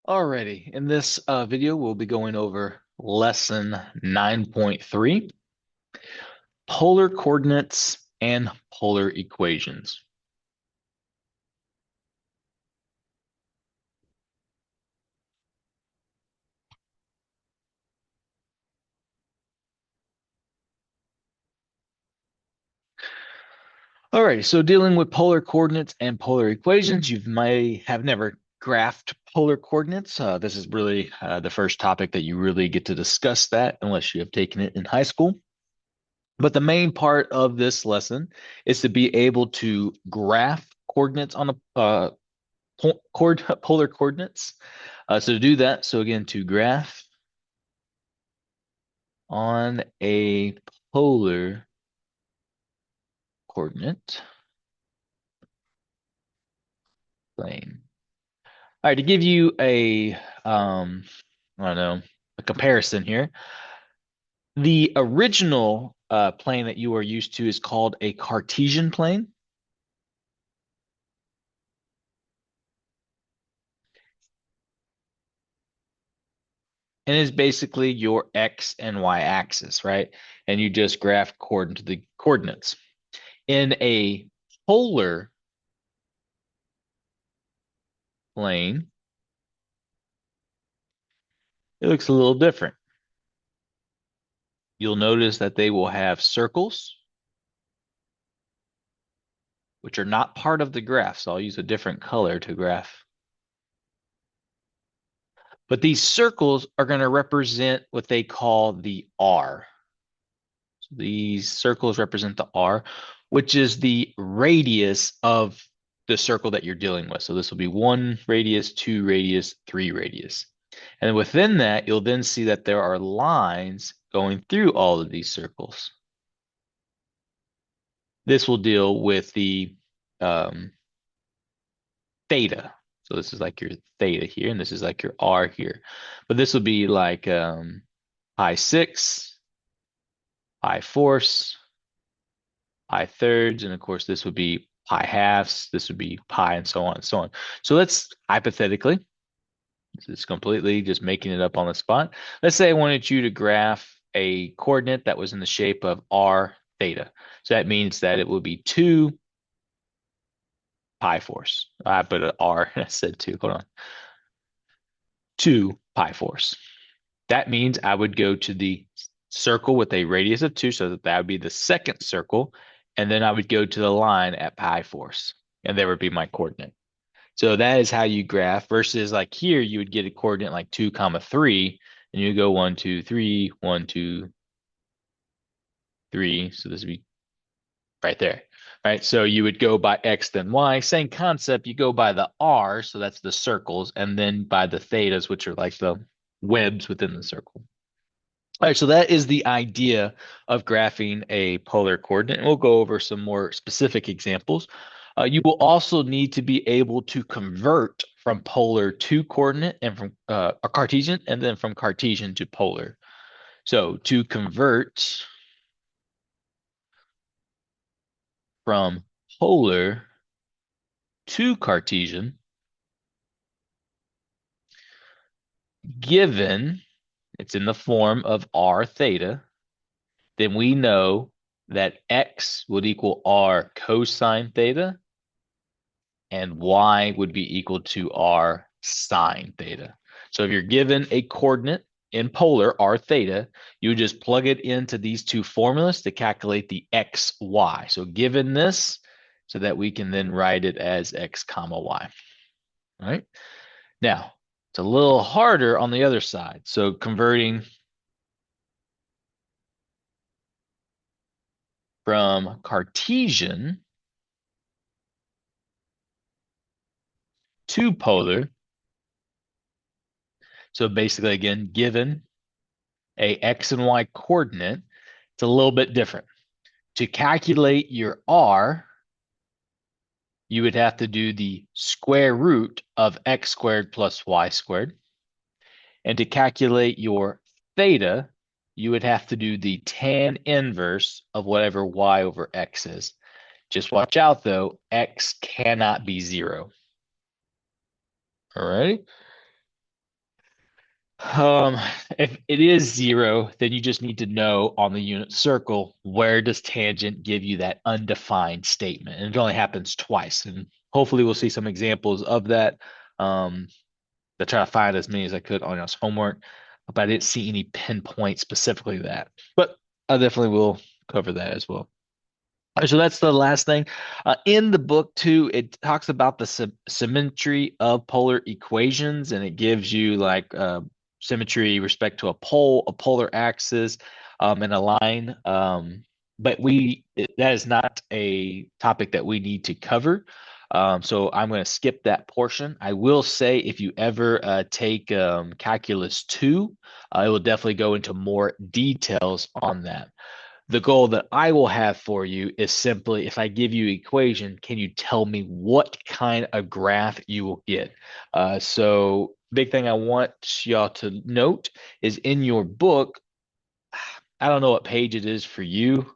Alrighty, in this video, we'll be going over lesson 9.3, polar coordinates and polar equations. Alrighty, so dealing with polar coordinates and polar equations, you may have never graphed polar coordinates. This is really the first topic that you really get to discuss that unless you have taken it in high school. But the main part of this lesson is to be able to graph coordinates on a polar coordinates. So to do that, so again, to graph on a polar coordinate plane. All right, to give you I don't know, a comparison here. The original plane that you are used to is called a Cartesian plane. And is basically your X and Y axis, right? And you just graph according to the coordinates. In a polar plane, it looks a little different. You'll notice that they will have circles, which are not part of the graph. So I'll use a different color to graph. But these circles are going to represent what they call the R. So these circles represent the R, which is the radius of the circle that you're dealing with. So this will be 1 radius, 2 radius, 3 radius. And within that, you'll then see that there are lines going through all of these circles. This will deal with the um, theta. So this is like your theta here, and this is like your R here. But this will be like pi 6, pi fourths, pi thirds, and of course this would be pi halves, this would be pi, and so on and so on. So let's hypothetically, this is completely just making it up on the spot. Let's say I wanted you to graph a coordinate that was in the shape of r theta. So that means that it would be 2 pi fourths. I put an R and I said 2. Hold on. 2 pi fourths. That means I would go to the circle with a radius of 2, so that would be the second circle, and then I would go to the line at pi fourths, and there would be my coordinate. So that is how you graph versus like here, you would get a coordinate like 2 comma 3, and you go 1, 2, 3, 1, 2, 3. So this would be right there, right? So you would go by X then Y. Same concept. You go by the R, so that's the circles, and then by the thetas, which are like the webs within the circle. All right, so that is the idea of graphing a polar coordinate. And we'll go over some more specific examples. You will also need to be able to convert from polar to coordinate and from a Cartesian, and then from Cartesian to polar. So to convert from polar to Cartesian, given it's in the form of r theta, then we know that x would equal r cosine theta and y would be equal to r sine theta. So if you're given a coordinate in polar, r theta, you would just plug it into these two formulas to calculate the x, y. So given this, so that we can then write it as x comma y. All right. Now, it's a little harder on the other side. So converting from Cartesian to polar. So basically, again, given a x and y coordinate, it's a little bit different. To calculate your r, you would have to do the square root of x squared plus y squared. And to calculate your theta, you would have to do the tan inverse of whatever y over x is. Just watch out though, x cannot be 0. All right. Um, if it is zero, then you just need to know on the unit circle, where does tangent give you that undefined statement? And it only happens twice. And hopefully we'll see some examples of that. To try to find as many as I could on y'all's homework, but I didn't see any pinpoint specifically that. But I definitely will cover that as well. So that's the last thing. In the book too, it talks about the symmetry of polar equations, and it gives you like symmetry respect to a pole, a polar axis, and a line. That is not a topic that we need to cover. So I'm going to skip that portion. I will say if you ever take Calculus 2, it will definitely go into more details on that. The goal that I will have for you is simply, if I give you equation, can you tell me what kind of graph you will get? So big thing I want y'all to note is in your book, I don't know what page it is for you.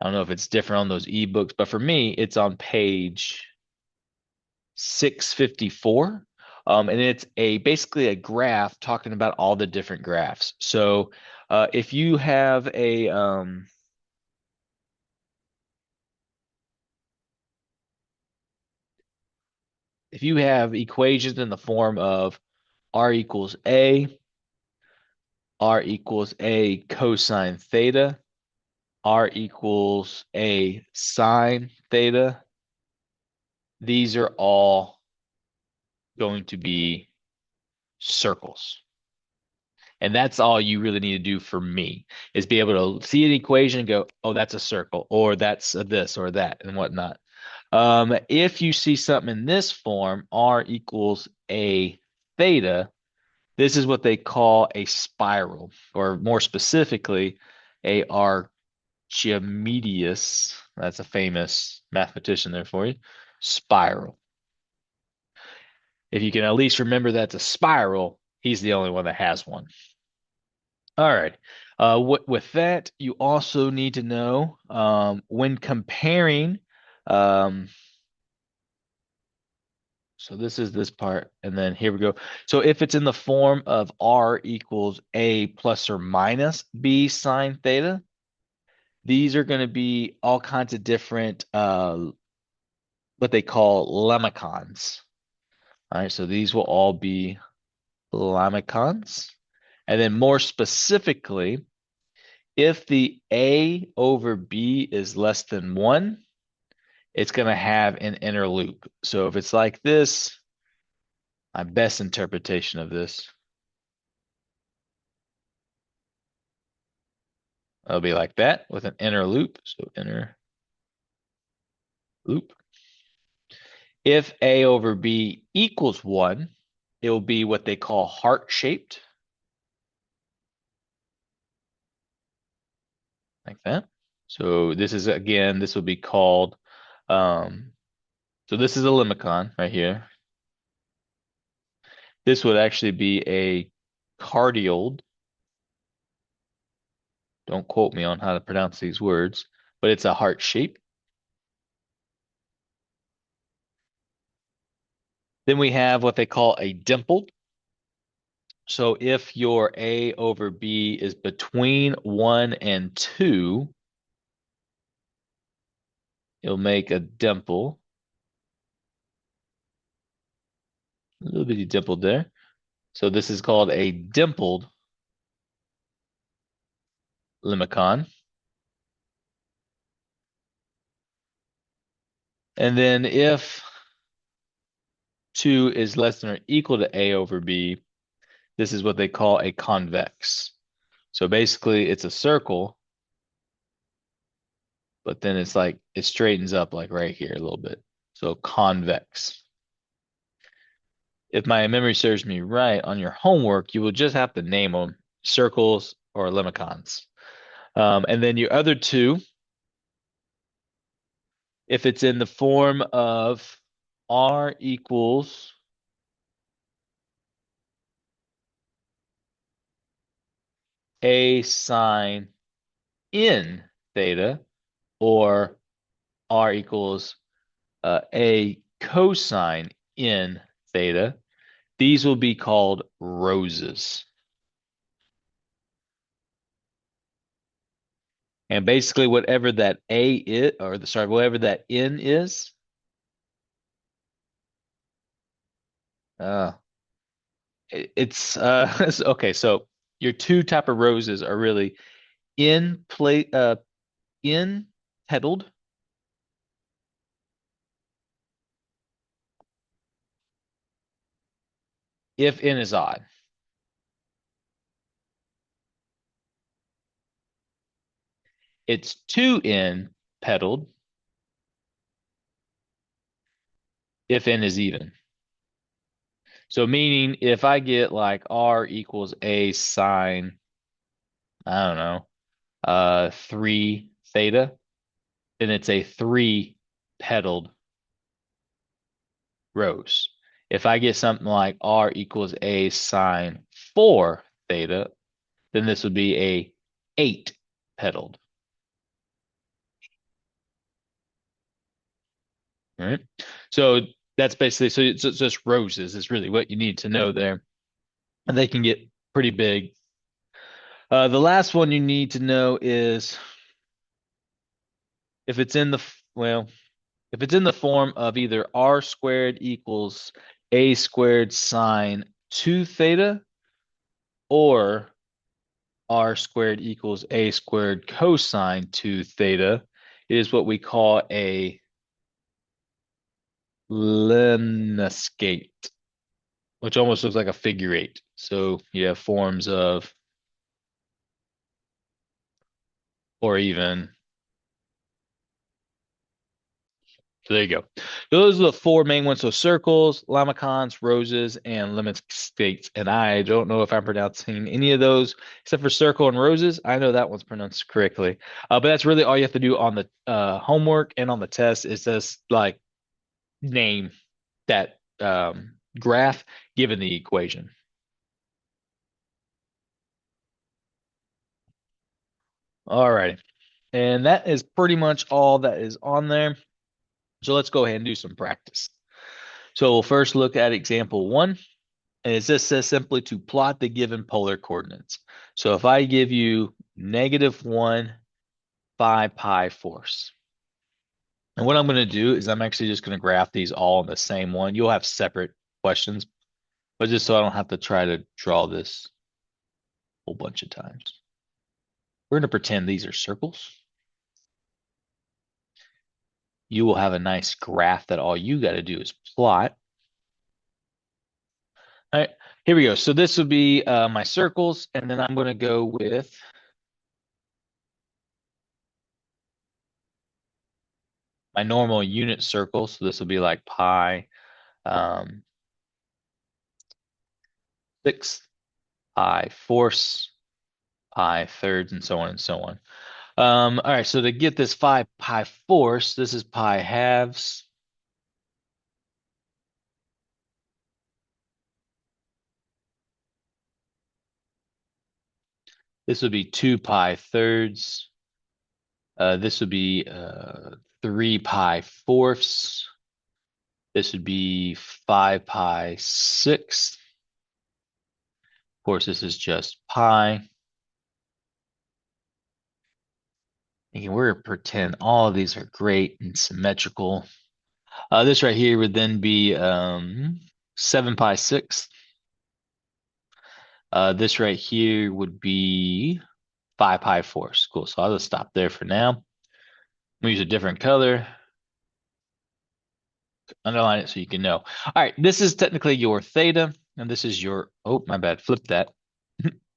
I don't know if it's different on those ebooks, but for me, it's on page 654. And it's basically a graph talking about all the different graphs. So if you have if you have equations in the form of r equals a cosine theta, r equals a sine theta, these are all going to be circles. And that's all you really need to do for me is be able to see an equation and go, oh, that's a circle, or that's a this or that and whatnot. If you see something in this form, r equals a theta, this is what they call a spiral, or more specifically, a Archimedes. That's a famous mathematician there for you. Spiral. If you can at least remember that's a spiral, he's the only one that has one. All right. With that, you also need to know when comparing. Um, so this is this part, and then here we go. So if it's in the form of r equals a plus or minus b sine theta, these are going to be all kinds of different what they call lemicons. All right, so these will all be lemicons. And then more specifically, if the a over b is less than 1, it's going to have an inner loop. So if it's like this, my best interpretation of this, it'll be like that with an inner loop. So inner loop. If a over b equals 1, it will be what they call heart-shaped, like that. So this is, again, this will be called, um, so this is a lemicon right here. This would actually be a cardioid. Don't quote me on how to pronounce these words, but it's a heart shape. Then we have what they call a dimpled. So if your A over B is between 1 and 2, you'll make a dimple. A little bitty dimple there. So this is called a dimpled lemicon. And then if 2 is less than or equal to A over B, this is what they call a convex. So basically it's a circle, but then it's like it straightens up like right here a little bit. So convex. If my memory serves me right, on your homework, you will just have to name them circles or lemicons. And then your other two, if it's in the form of r equals a sine in theta, or r equals a cosine in theta, these will be called roses. And basically whatever that A is, whatever that N is, uh, it's okay, so your two type of roses are really in play in petaled if N is odd. It's two N petaled if N is even. So meaning if I get like R equals A sine, I don't know, 3 theta, then it's a 3 petaled rose. If I get something like R equals A sine 4 theta, then this would be a 8 petaled. All right. So that's basically, so it's just roses is really what you need to know there. And they can get pretty big. The last one you need to know is if it's in the, well, if it's in the form of either R squared equals A squared sine 2 theta or R squared equals A squared cosine 2 theta, it is what we call a lemniscate, which almost looks like a figure eight. So you have forms of, or even, so there you go. Those are the four main ones. So circles, lamacons, roses, and lemniscates. And I don't know if I'm pronouncing any of those except for circle and roses. I know that one's pronounced correctly. But that's really all you have to do on the homework and on the test is just like name that graph given the equation. All right. And that is pretty much all that is on there. So let's go ahead and do some practice. So we'll first look at example one. And it just says simply to plot the given polar coordinates. So if I give you -1 phi pi force, and what I'm going to do is I'm actually just going to graph these all in the same one. You'll have separate questions, but just so I don't have to try to draw this a whole bunch of times. We're going to pretend these are circles. You will have a nice graph that all you got to do is plot. All right, here we go. So this would be my circles, and then I'm going to go with my normal unit circle. So this will be like pi 6th, pi fourths, pi thirds, and so on and so on. All right, so to get this 5 pi fourths, this is pi halves. This would be 2 pi thirds. This would be 3 pi fourths. This would be 5 pi sixths. Of course, this is just pi. And we're going to pretend all of these are great and symmetrical. This right here would then be 7 pi sixths. This right here would be 5 pi fourths. Cool. So I'll just stop there for now. We'll use a different color. Underline it so you can know. All right, this is technically your theta, and this is your, oh, my bad, flip that.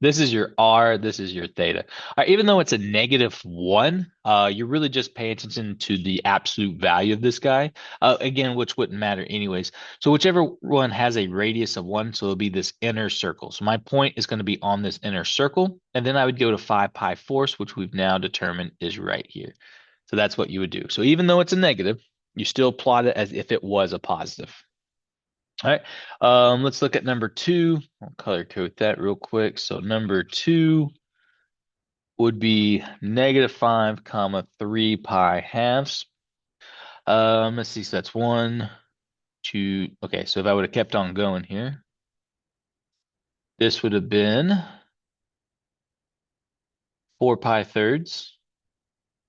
This is your R, this is your theta. All right, even though it's a -1, you're really just paying attention to the absolute value of this guy. Again, which wouldn't matter anyways. So whichever one has a radius of 1, so it'll be this inner circle. So my point is going to be on this inner circle, and then I would go to 5 pi fourths, which we've now determined is right here. So that's what you would do. So even though it's a negative, you still plot it as if it was a positive. All right, let's look at number 2. I'll color code that real quick. So number 2 would be -5 comma 3 pi halves. Let's see, so that's 1, 2. Okay, so if I would have kept on going here, this would have been 4 pi thirds.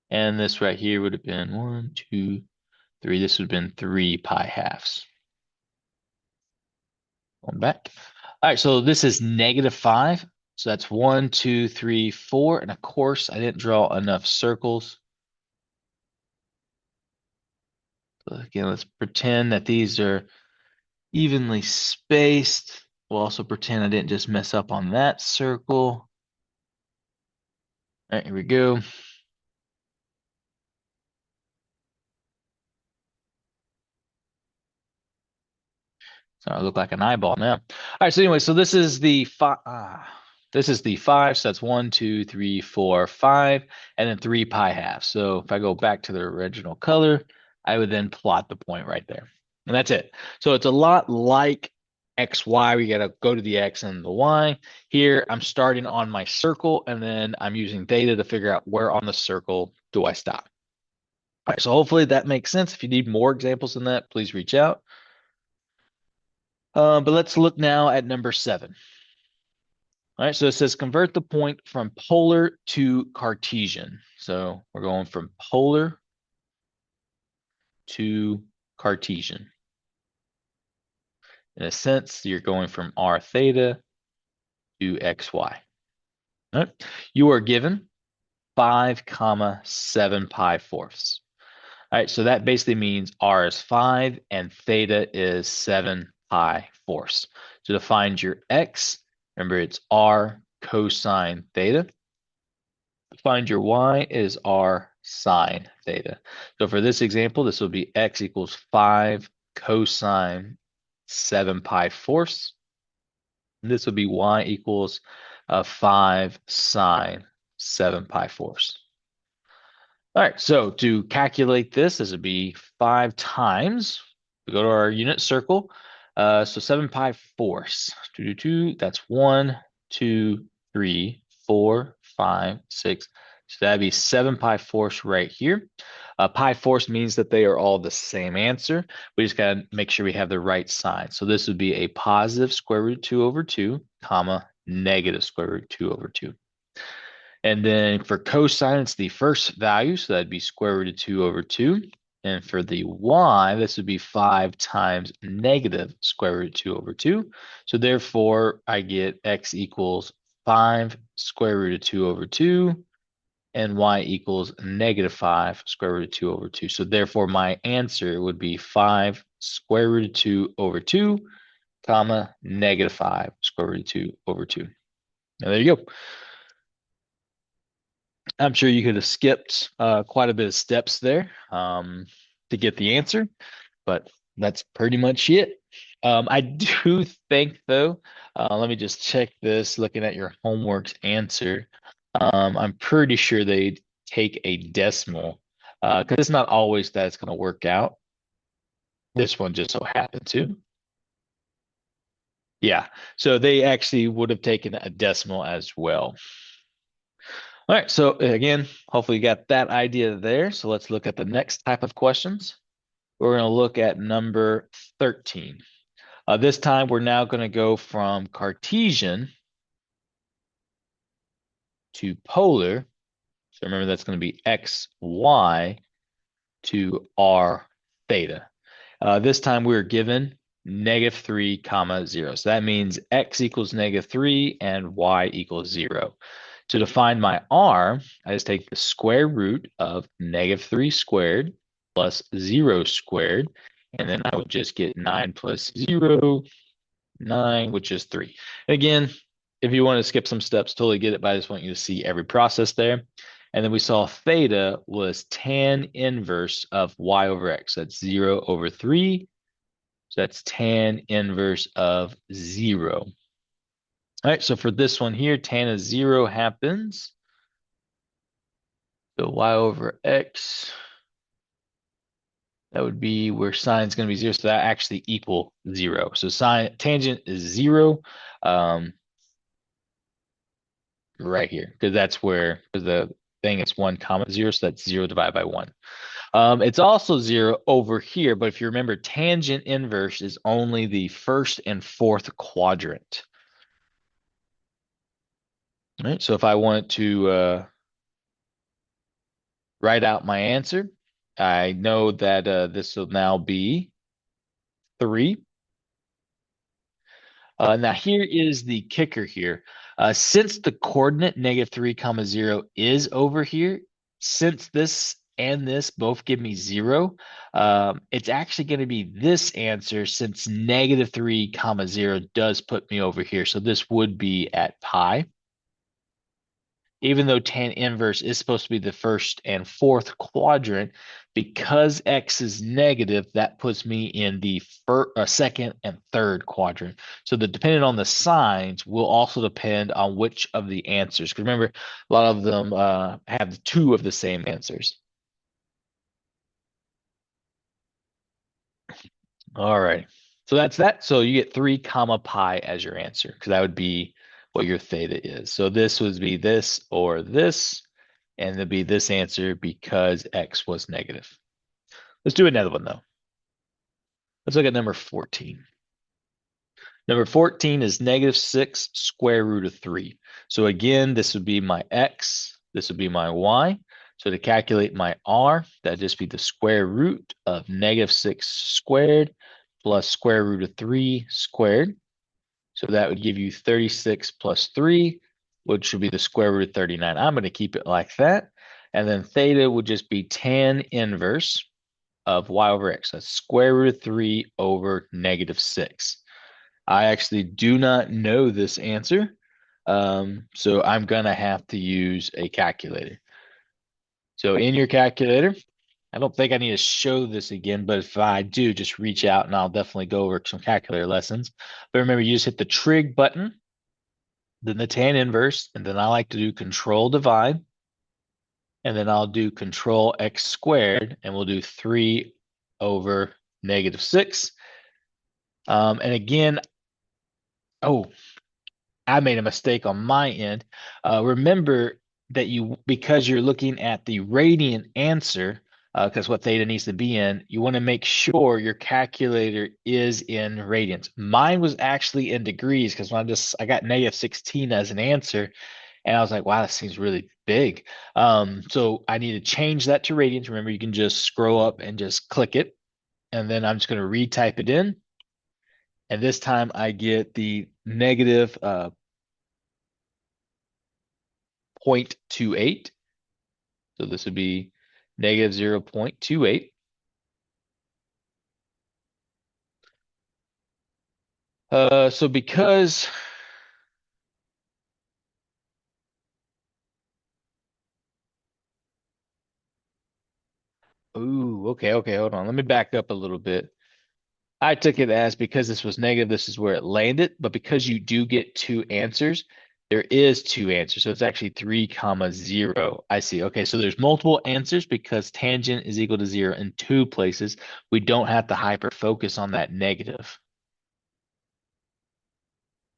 And this right here would have been 1, 2, 3. This would have been 3 pi halves. Going back. All right, so this is -5. So that's 1, 2, 3, 4. And of course, I didn't draw enough circles. So again, let's pretend that these are evenly spaced. We'll also pretend I didn't just mess up on that circle. All right, here we go. So I look like an eyeball now. All right, so anyway, so this is the five. This is the 5. So that's 1, 2, 3, 4, 5, and then 3 pi halves. So if I go back to the original color, I would then plot the point right there. And that's it. So it's a lot like XY. We got to go to the X and the Y. Here, I'm starting on my circle, and then I'm using data to figure out where on the circle do I stop. All right, so hopefully that makes sense. If you need more examples than that, please reach out. But let's look now at number 7. All right, so it says convert the point from polar to Cartesian. So we're going from polar to Cartesian. In a sense, you're going from r theta to xy. All right. You are given 5 comma 7 pi fourths. All right, so that basically means r is 5 and theta is 7 pi fourths. So to find your x, remember it's r cosine theta. To find your y is r sine theta. So for this example, this will be x equals 5 cosine 7 pi fourths. This will be y equals 5 sine 7 pi fourths. All right, so to calculate this would be 5 times. We go to our unit circle. So 7 pi fourths. 2, that's 1, 2, 3, 4, 5, 6. So that'd be 7 pi fourths right here. Pi fourths means that they are all the same answer. We just got to make sure we have the right sign. So this would be a positive square root 2 over 2, comma, negative square root 2 over 2. And then for cosine, it's the first value, so that'd be square root of 2 over 2. And for the y, this would be 5 times negative square root of 2 over 2. So therefore, I get x equals 5 square root of 2 over 2, and y equals -5 square root of 2 over 2. So therefore, my answer would be 5 square root of 2 over 2, comma, -5 square root of 2 over 2. Now there you go. I'm sure you could have skipped quite a bit of steps there to get the answer, but that's pretty much it. I do think, though, let me just check this, looking at your homework's answer. I'm pretty sure they take a decimal because it's not always that it's going to work out. This one just so happened to. Yeah, so they actually would have taken a decimal as well. All right, so again, hopefully you got that idea there. So let's look at the next type of questions. We're going to look at number 13. This time we're now going to go from Cartesian to polar. So remember that's going to be x, y to r theta. This time we're given -3 comma 0. So that means x equals -3 and y equals 0. To define my r, I just take the square root of -3 squared plus 0 squared, and then I would just get 9 plus 0, 9, which is 3. Again, if you want to skip some steps, totally get it, but I just want you to see every process there. And then we saw theta was tan inverse of y over x. That's 0 over 3. So that's tan inverse of 0. All right, so for this one here, tan of 0 happens. So y over x, that would be where sine is going to be 0. So that actually equal 0. So tangent is 0 right here, because that's where, because the thing is 1 comma 0, so that's 0 divided by 1. It's also 0 over here, but if you remember, tangent inverse is only the first and fourth quadrant. All right, so if I wanted to write out my answer. I know that this will now be 3. Now here is the kicker here. Since the coordinate -3 comma 0 is over here, since this and this both give me 0, it's actually going to be this answer since -3 comma 0 does put me over here. So this would be at pi. Even though tan inverse is supposed to be the first and fourth quadrant, because x is negative, that puts me in the second and third quadrant. So the depending on the signs will also depend on which of the answers. Because remember, a lot of them have 2 of the same answers. All right. So that's that. So you get 3 comma pi as your answer, because that would be what your theta is. So this would be this or this, and it'd be this answer because x was negative. Let's do another one though. Let's look at number 14. Number 14 is -6 square root of 3. So again, this would be my x, this would be my y. So to calculate my r, that'd just be the square root of -6 squared plus square root of 3 squared. So that would give you 36 plus 3, which would be the square root of 39. I'm going to keep it like that. And then theta would just be tan inverse of y over x. That's square root of 3 over -6. I actually do not know this answer, so I'm going to have to use a calculator. So in your calculator, I don't think I need to show this again, but if I do, just reach out and I'll definitely go over some calculator lessons. But remember, you just hit the trig button, then the tan inverse, and then I like to do control divide, and then I'll do control x squared, and we'll do 3 over -6. And again, oh, I made a mistake on my end. Remember that because you're looking at the radian answer, because what theta needs to be in, you want to make sure your calculator is in radians. Mine was actually in degrees because when I got -16 as an answer, and I was like, wow, that seems really big. So I need to change that to radians. Remember, you can just scroll up and just click it, and then I'm just going to retype it in. And this time I get the negative 0.28. So this would be negative 0.28. So because, ooh, okay, hold on. Let me back up a little bit. I took it as because this was negative, this is where it landed. But because you do get 2 answers, there is 2 answers. So it's actually 3 comma 0. I see. Okay, so there's multiple answers because tangent is equal to 0 in 2 places. We don't have to hyper focus on that negative.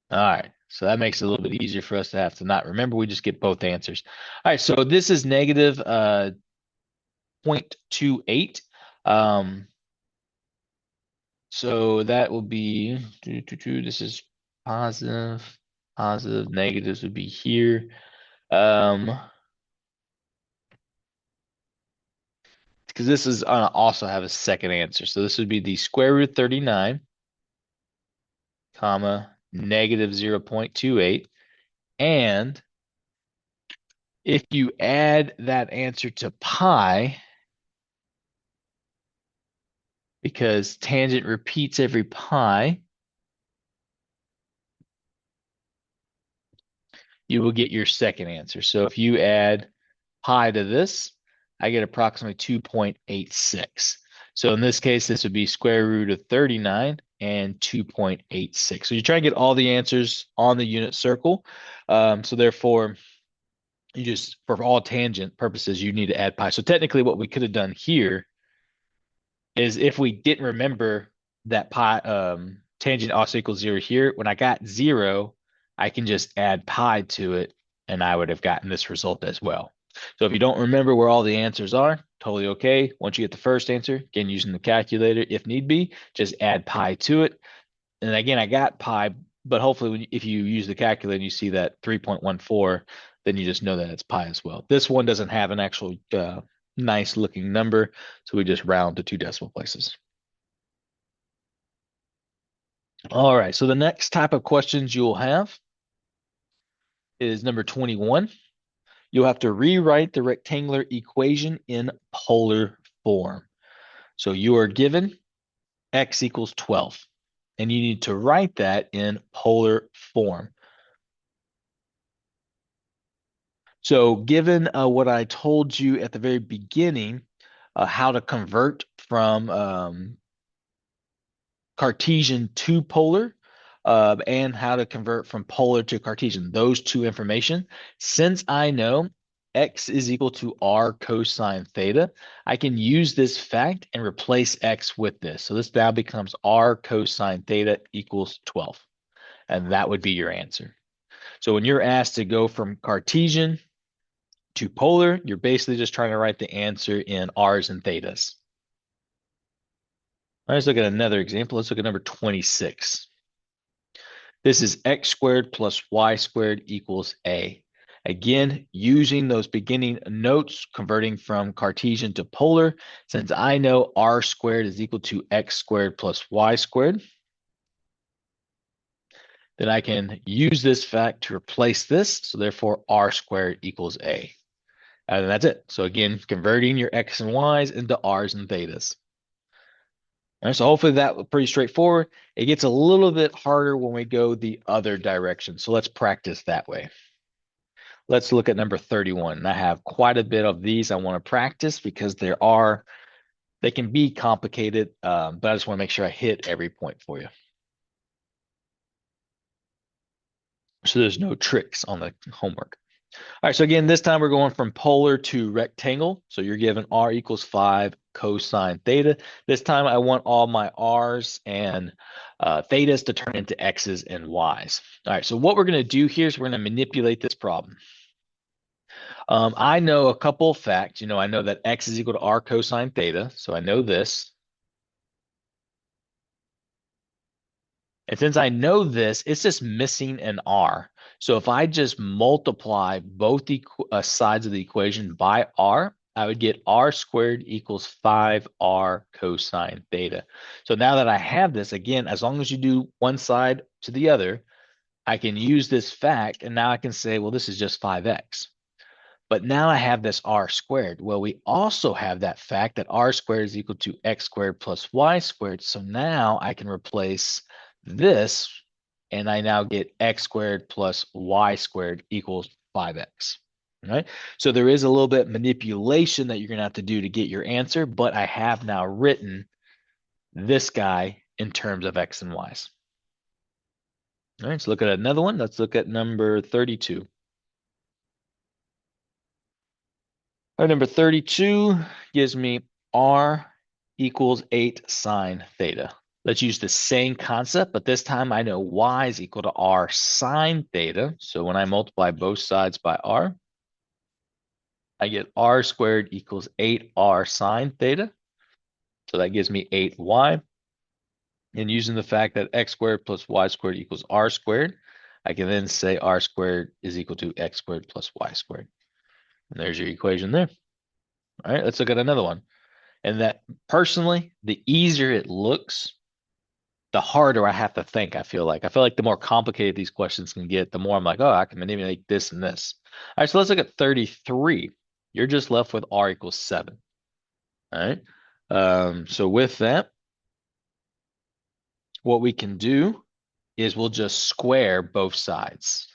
All right. So that makes it a little bit easier for us to have to not remember. We just get both answers. All right. So this is negative 0.28. So that will be, this is positive, negatives would be here. Because this is also have a second answer. So this would be the square root 39, comma, negative 0.28. And if you add that answer to pi, because tangent repeats every pi, you will get your second answer. So if you add pi to this, I get approximately 2.86. So in this case, this would be square root of 39 and 2.86. So you try and get all the answers on the unit circle. So therefore, you just, for all tangent purposes, you need to add pi. So technically what we could have done here is if we didn't remember that pi tangent also equals 0 here, when I got 0, I can just add pi to it and I would have gotten this result as well. So if you don't remember where all the answers are, totally okay. Once you get the first answer, again, using the calculator, if need be, just add pi to it. And again, I got pi, but hopefully if you use the calculator and you see that 3.14, then you just know that it's pi as well. This one doesn't have an actual nice looking number. So we just round to 2 decimal places. All right, so the next type of questions you'll have is number 21. You'll have to rewrite the rectangular equation in polar form. So you are given x equals 12, and you need to write that in polar form. So given what I told you at the very beginning, how to convert from Cartesian to polar, and how to convert from polar to Cartesian, those two information. Since I know x is equal to r cosine theta, I can use this fact and replace x with this. So this now becomes r cosine theta equals 12. And that would be your answer. So when you're asked to go from Cartesian to polar, you're basically just trying to write the answer in r's and thetas. All right, let's look at another example. Let's look at number 26. This is x squared plus y squared equals a. Again, using those beginning notes, converting from Cartesian to polar, since I know r squared is equal to x squared plus y squared, then I can use this fact to replace this. So therefore, r squared equals a. And that's it. So again, converting your x and y's into r's and thetas. All right, so hopefully that was pretty straightforward. It gets a little bit harder when we go the other direction. So let's practice that way. Let's look at number 31. I have quite a bit of these I want to practice because they can be complicated, but I just want to make sure I hit every point for you. So there's no tricks on the homework. All right, so again, this time we're going from polar to rectangle. So you're given r equals 5 cosine theta. This time I want all my r's and thetas to turn into x's and y's. All right, so what we're going to do here is we're going to manipulate this problem. I know a couple of facts. I know that x is equal to r cosine theta, so I know this. And since I know this, it's just missing an r. So if I just multiply both sides of the equation by r, I would get r squared equals 5r cosine theta. So now that I have this, again, as long as you do one side to the other, I can use this fact, and now I can say, well, this is just 5x. But now I have this r squared. Well, we also have that fact that r squared is equal to x squared plus y squared. So now I can replace this, and I now get x squared plus y squared equals 5x. All right. So there is a little bit of manipulation that you're going to have to do to get your answer, but I have now written this guy in terms of x and y's. All right, let's look at another one. Let's look at number 32. All right, number 32 gives me r equals 8 sine theta. Let's use the same concept, but this time I know y is equal to r sine theta. So when I multiply both sides by r, I get r squared equals 8r sine theta. So that gives me 8y. And using the fact that x squared plus y squared equals r squared, I can then say r squared is equal to x squared plus y squared. And there's your equation there. All right, let's look at another one. And that personally, the easier it looks, the harder I have to think, I feel like. the more complicated these questions can get, the more I'm like, oh, I can manipulate this and this. All right, so let's look at 33. You're just left with r equals 7. All right. So with that, what we can do is we'll just square both sides.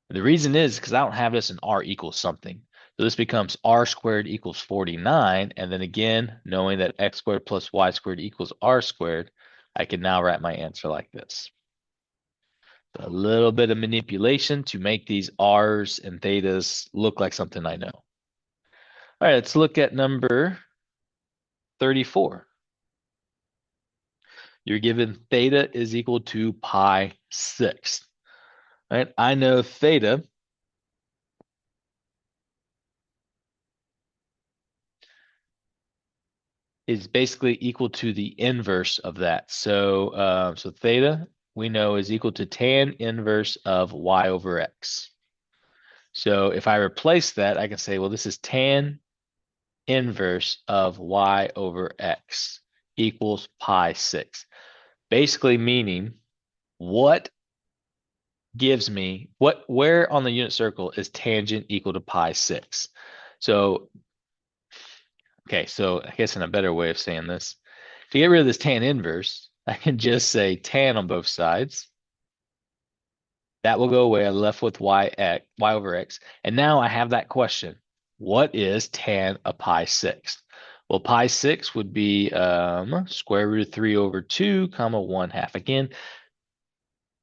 The reason is because I don't have this in r equals something. So this becomes r squared equals 49. And then again, knowing that x squared plus y squared equals r squared, I can now write my answer like this. A little bit of manipulation to make these r's and thetas look like something I know. All right, let's look at number 34. You're given theta is equal to pi 6. All right, I know theta is basically equal to the inverse of that. So, so theta we know is equal to tan inverse of y over x. So if I replace that, I can say, well, this is tan inverse of y over x equals pi 6. Basically meaning what gives me where on the unit circle is tangent equal to pi 6. So okay, so I guess in a better way of saying this, to get rid of this tan inverse, I can just say tan on both sides. That will go away. I'm left with y over x. And now I have that question. What is tan of pi 6? Well, pi 6 would be square root of 3 over 2, comma 1/2. Again,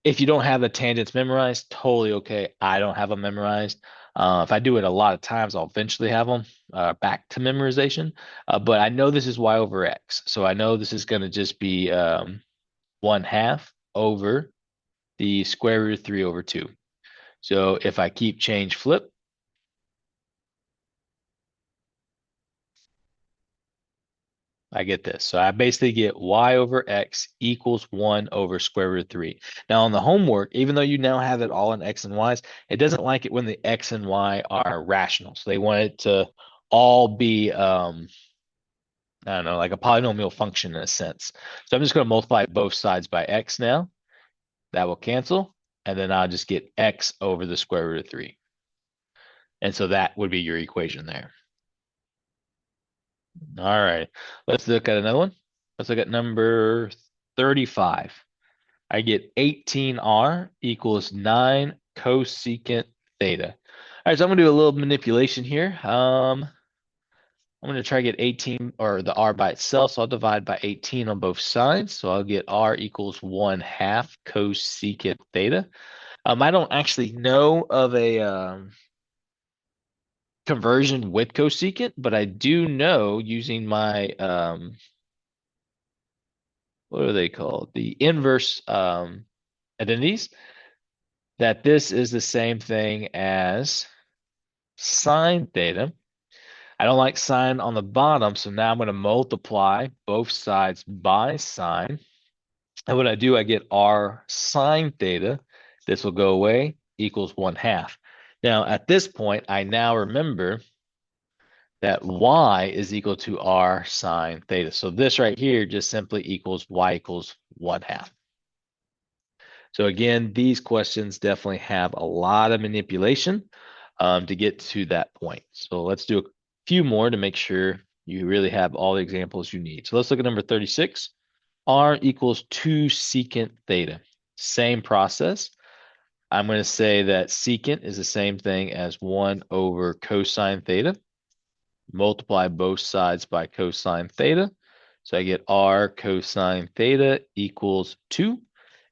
if you don't have the tangents memorized, totally okay. I don't have them memorized. If I do it a lot of times, I'll eventually have them back to memorization. But I know this is y over x. So I know this is going to just be 1/2 over the square root of 3 over 2. So if I keep change flip, I get this. So I basically get y over x equals 1 over square root of 3. Now on the homework, even though you now have it all in x and y's, it doesn't like it when the x and y are rational. So they want it to all be, I don't know, like a polynomial function in a sense. So I'm just going to multiply both sides by x now. That will cancel. And then I'll just get x over the square root of 3. And so that would be your equation there. All right, let's look at another one. Let's look at number 35. I get 18r equals 9 cosecant theta. All right, so I'm gonna do a little manipulation here. I'm gonna try to get 18 or the r by itself, so I'll divide by 18 on both sides. So I'll get r equals 1/2 cosecant theta. I don't actually know of a conversion with cosecant, but I do know using my what are they called? The inverse identities, that this is the same thing as sine theta. I don't like sine on the bottom, so now I'm going to multiply both sides by sine. And when I do, I get r sine theta. This will go away, equals 1/2. Now, at this point, I now remember that y is equal to r sine theta. So this right here just simply equals y equals 1/2. So again, these questions definitely have a lot of manipulation to get to that point. So let's do a few more to make sure you really have all the examples you need. So let's look at number 36. R equals 2 secant theta. Same process. I'm going to say that secant is the same thing as 1 over cosine theta. Multiply both sides by cosine theta. So I get r cosine theta equals 2.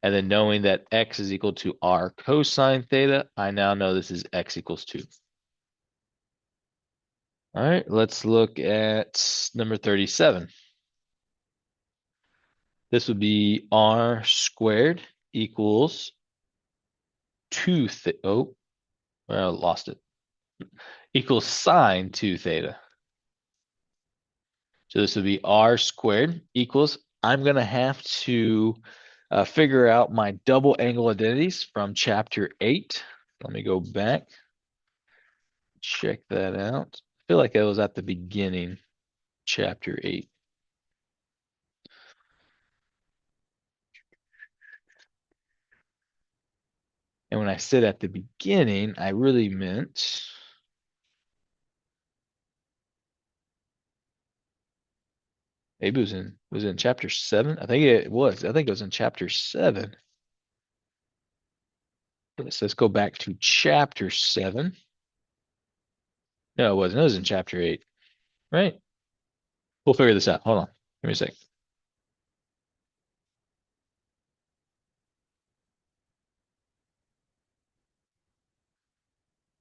And then knowing that x is equal to r cosine theta, I now know this is x equals 2. All right, let's look at number 37. This would be r squared equals 2 oh, well, I lost it. Equals sine 2 theta. So this would be r squared equals, I'm going to have to figure out my double angle identities from chapter 8. Let me go back, check that out. I feel like it was at the beginning, chapter 8. And when I said at the beginning, I really meant maybe it was in chapter 7. I think it was. I think it was in chapter 7. Let's go back to chapter 7. No, it wasn't. It was in chapter 8, right? We'll figure this out. Hold on. Give me a sec.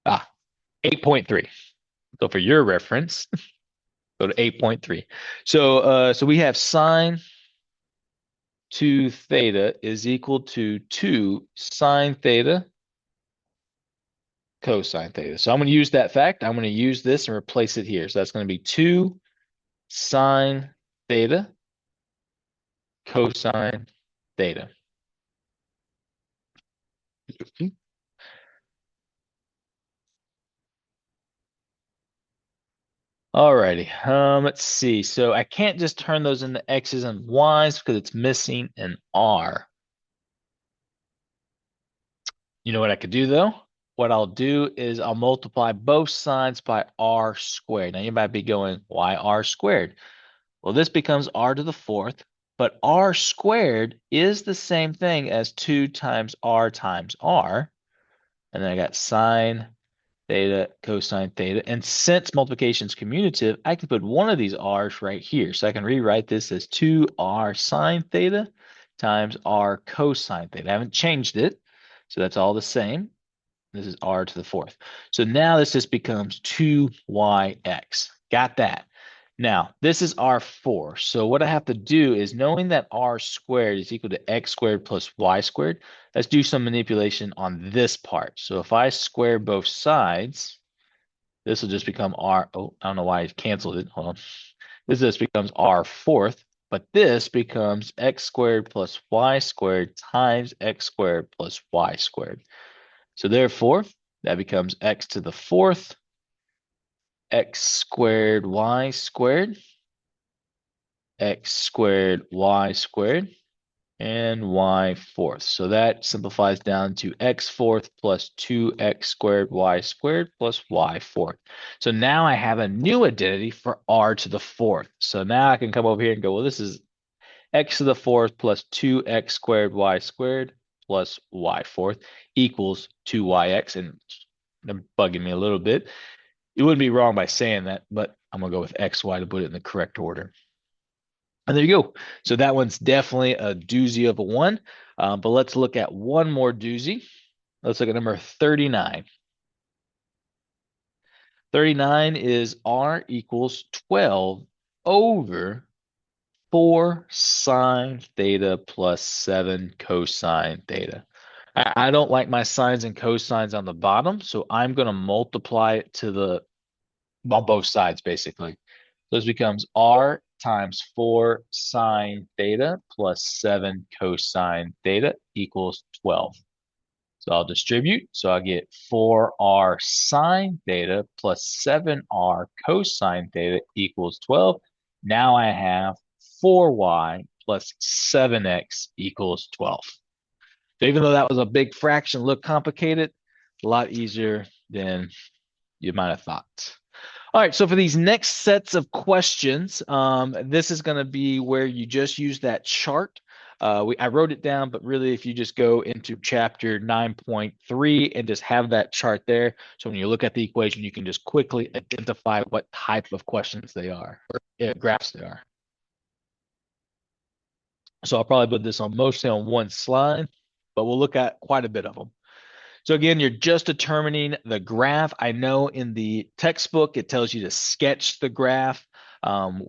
Ah, 8.3. So for your reference, go to 8.3. So we have sine 2 theta is equal to 2 sine theta cosine theta. So I'm going to use that fact. I'm going to use this and replace it here. So that's going to be 2 sine theta cosine theta. Alrighty, let's see. So I can't just turn those into X's and Y's because it's missing an R. You know what I could do though? What I'll do is I'll multiply both sides by R squared. Now you might be going, why R squared? Well, this becomes R to the fourth, but R squared is the same thing as 2 times R. And then I got sine theta, cosine theta. And since multiplication is commutative, I can put one of these r's right here. So I can rewrite this as 2r sine theta times r cosine theta. I haven't changed it, so that's all the same. This is r to the fourth. So now this just becomes 2yx. Got that. Now, this is r4. So what I have to do is, knowing that r squared is equal to x squared plus y squared, let's do some manipulation on this part. So if I square both sides, this will just become r. Oh, I don't know why I canceled it. Hold on. This just becomes r fourth, but this becomes x squared plus y squared times x squared plus y squared. So therefore, that becomes x to the fourth, x squared y squared, x squared y squared, and y fourth. So that simplifies down to x fourth plus 2x squared y squared plus y fourth. So now I have a new identity for r to the fourth. So now I can come over here and go, well, this is x to the fourth plus 2x squared y squared plus y fourth equals 2yx. And they're bugging me a little bit. You wouldn't be wrong by saying that, but I'm going to go with xy to put it in the correct order. And there you go. So that one's definitely a doozy of a one. But let's look at one more doozy. Let's look at number 39. 39 is r equals 12 over 4 sine theta plus 7 cosine theta. I don't like my sines and cosines on the bottom, so I'm going to multiply it to the on both sides, basically. So this becomes r times 4 sine theta plus 7 cosine theta equals 12. So I'll distribute. So I'll get 4r sine theta plus 7r cosine theta equals 12. Now I have 4y plus 7x equals 12. So even though that was a big fraction, looked complicated, a lot easier than you might have thought. All right, so for these next sets of questions, this is going to be where you just use that chart. I wrote it down, but really if you just go into chapter 9.3 and just have that chart there, so when you look at the equation, you can just quickly identify what type of questions they are, or graphs they are. So I'll probably put this on mostly on one slide, but we'll look at quite a bit of them. So again, you're just determining the graph. I know in the textbook, it tells you to sketch the graph.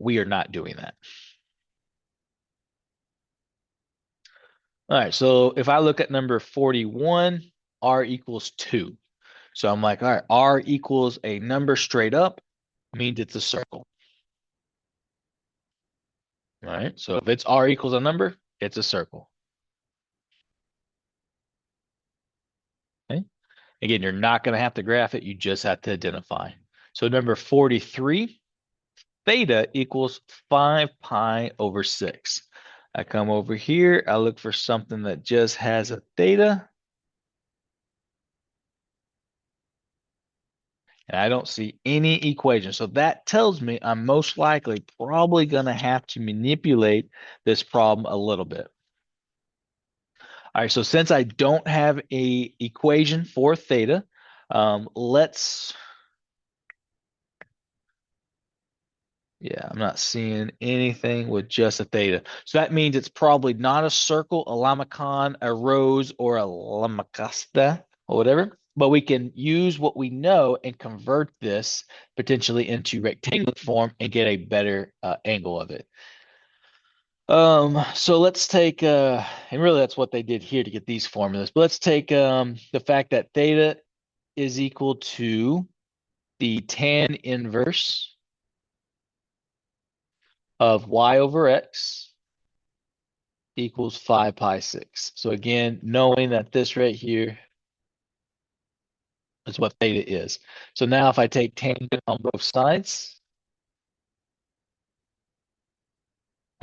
We are not doing that. All right, so if I look at number 41, r equals 2. So I'm like, all right, r equals a number straight up, means it's a circle. All right, so if it's r equals a number, it's a circle. Okay. Again, you're not going to have to graph it. You just have to identify. So number 43, theta equals 5 pi over 6. I come over here, I look for something that just has a theta. And I don't see any equation. So that tells me I'm most likely probably going to have to manipulate this problem a little bit. All right, so since I don't have a equation for theta, yeah, I'm not seeing anything with just a theta. So that means it's probably not a circle, a lamacon, a rose, or a lamacasta, or whatever. But we can use what we know and convert this potentially into rectangular form and get a better angle of it. So let's take, and really that's what they did here to get these formulas. But let's take the fact that theta is equal to the tan inverse of y over x equals 5 pi 6. So again, knowing that this right here is what theta is. So now if I take tangent on both sides,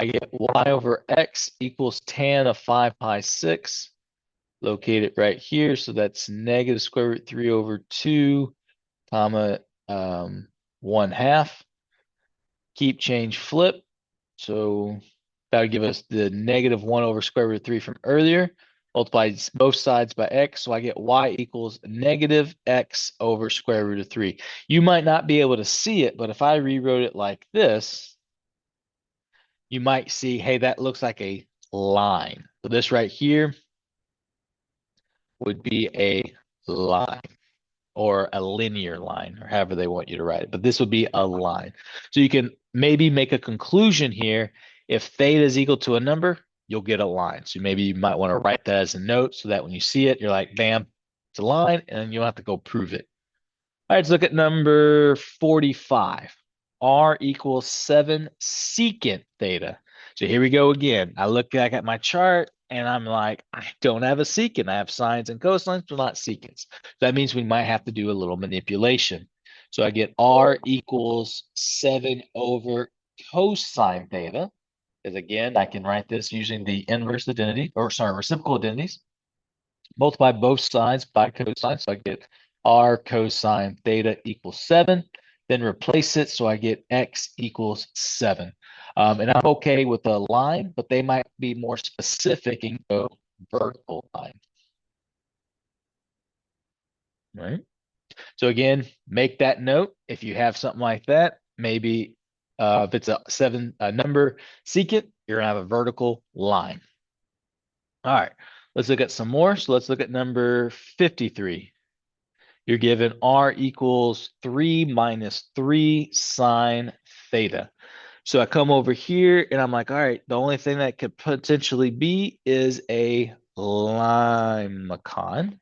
I get y over x equals tan of 5 pi 6. Locate it right here. So that's negative square root 3 over 2, comma, 1/2. Keep, change, flip. So that would give us the negative 1 over square root 3 from earlier. Multiply both sides by x. So I get y equals negative x over square root of 3. You might not be able to see it, but if I rewrote it like this, you might see, hey, that looks like a line. So this right here would be a line or a linear line, or however they want you to write it. But this would be a line. So you can maybe make a conclusion here. If theta is equal to a number, you'll get a line. So maybe you might want to write that as a note so that when you see it, you're like, bam, it's a line, and you don't have to go prove it. All right, let's look at number 45. R equals 7 secant theta. So here we go again. I look back at my chart and I'm like, I don't have a secant. I have sines and cosines, but not secants. That means we might have to do a little manipulation. So I get R equals 7 over cosine theta. Because again, I can write this using the inverse identity, or sorry, reciprocal identities. Multiply both sides by cosine. So I get r cosine theta equals 7. Then replace it so I get x equals 7. And I'm okay with a line, but they might be more specific and go vertical line. Right? So again, make that note. If you have something like that, maybe if it's a number secant, you're gonna have a vertical line. All right, let's look at some more. So let's look at number 53. You're given r equals 3 minus 3 sine theta. So I come over here and I'm like, all right, the only thing that could potentially be is a limacon.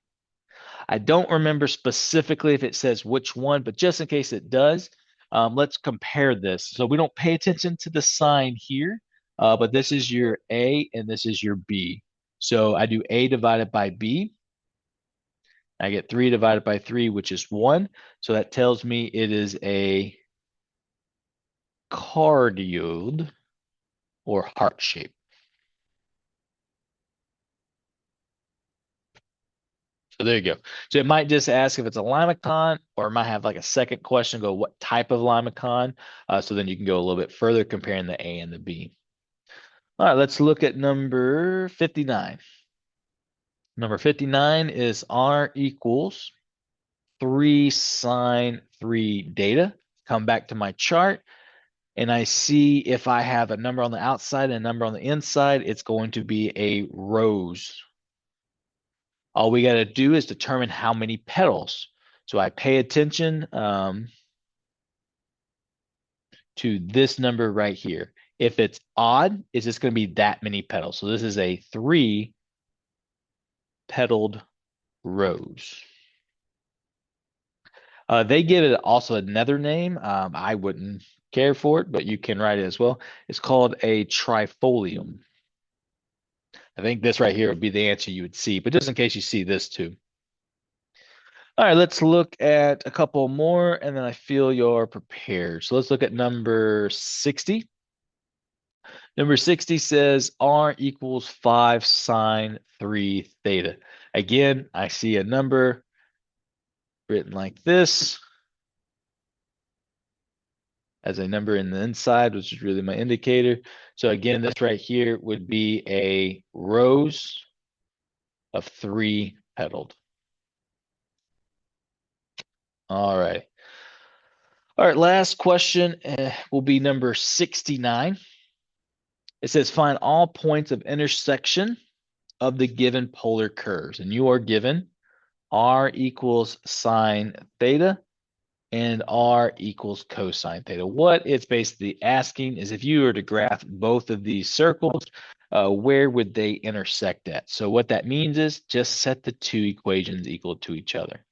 I don't remember specifically if it says which one, but just in case it does, let's compare this. So we don't pay attention to the sign here, but this is your A and this is your B. So I do A divided by B. I get 3 divided by 3, which is 1. So that tells me it is a cardioid or heart shape. So there you go. So it might just ask if it's a limacon, or it might have like a second question, go what type of limacon. So then you can go a little bit further comparing the A and the B. All right, let's look at number 59. Number 59 is R equals 3 sine 3 data. Come back to my chart. And I see if I have a number on the outside and a number on the inside, it's going to be a rose. All we got to do is determine how many petals. So I pay attention to this number right here. If it's odd, it's just going to be that many petals. So this is a 3 petaled rose. They give it also another name. I wouldn't care for it, but you can write it as well. It's called a trifolium. I think this right here would be the answer you would see, but just in case you see this too. All right, let's look at a couple more, and then I feel you're prepared. So let's look at number 60. Number 60 says R equals 5 sine 3 theta. Again, I see a number written like this as a number in the inside, which is really my indicator. So again, this right here would be a rose of 3 petaled. All right. All right, last question will be number 69. It says find all points of intersection of the given polar curves. And you are given r equals sine theta and r equals cosine theta. What it's basically asking is if you were to graph both of these circles, where would they intersect at? So what that means is just set the two equations equal to each other.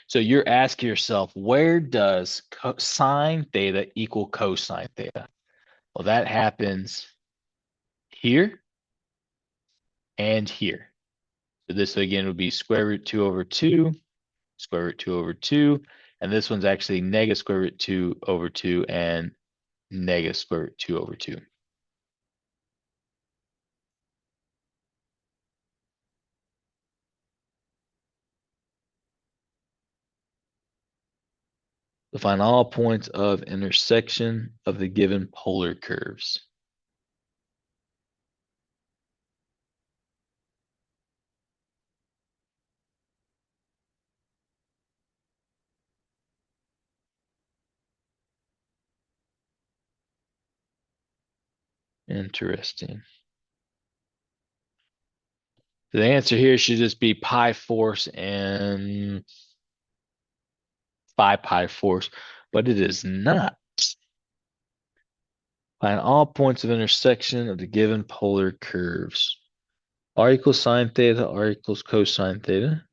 So you're asking yourself, where does sine theta equal cosine theta? Well, that happens here and here. So this again would be square root 2 over 2, square root 2 over 2, and this one's actually negative square root 2 over 2 and negative square root 2 over 2. To find all points of intersection of the given polar curves. Interesting. The answer here should just be pi force and 5 pi force, but it is not. Find all points of intersection of the given polar curves. R equals sine theta, R equals cosine theta.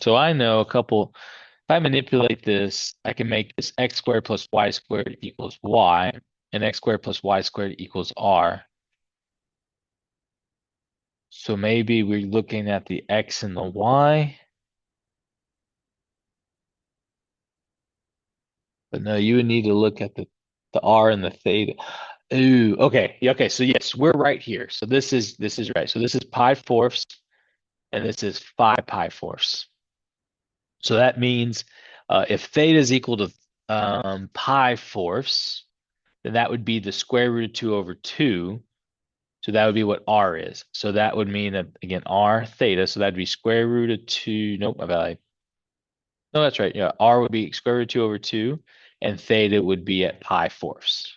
So I know a couple, if I manipulate this, I can make this x squared plus y squared equals y, and x squared plus y squared equals r. So maybe we're looking at the x and the y. But no, you would need to look at the r and the theta. Ooh, okay. Okay, so yes, we're right here. So this is right. So this is pi fourths and this is 5 pi fourths. So that means if theta is equal to pi fourths, then that would be the square root of 2 over 2. So that would be what r is. So that would mean that, again, r theta. So that'd be square root of 2. Nope, my bad. No, that's right. Yeah, r would be square root of 2 over 2, and theta would be at pi fourths.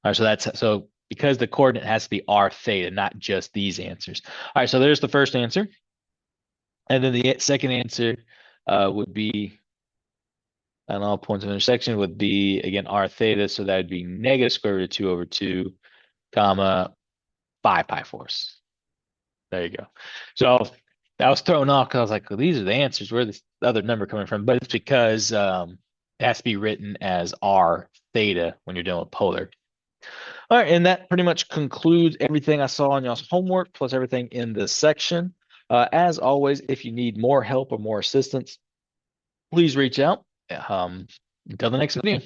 All right, so that's so because the coordinate has to be r theta, not just these answers. All right, so there's the first answer. And then the second answer would be, and all points of intersection would be, again, r theta. So that would be negative square root of 2 over 2, comma, 5 pi fourths. There you go. So I was thrown off because I was like, well, these are the answers. Where's this other number coming from? But it's because it has to be written as r theta when you're dealing with polar. All right, and that pretty much concludes everything I saw on y'all's homework, plus everything in this section. As always, if you need more help or more assistance, please reach out. Until the next video.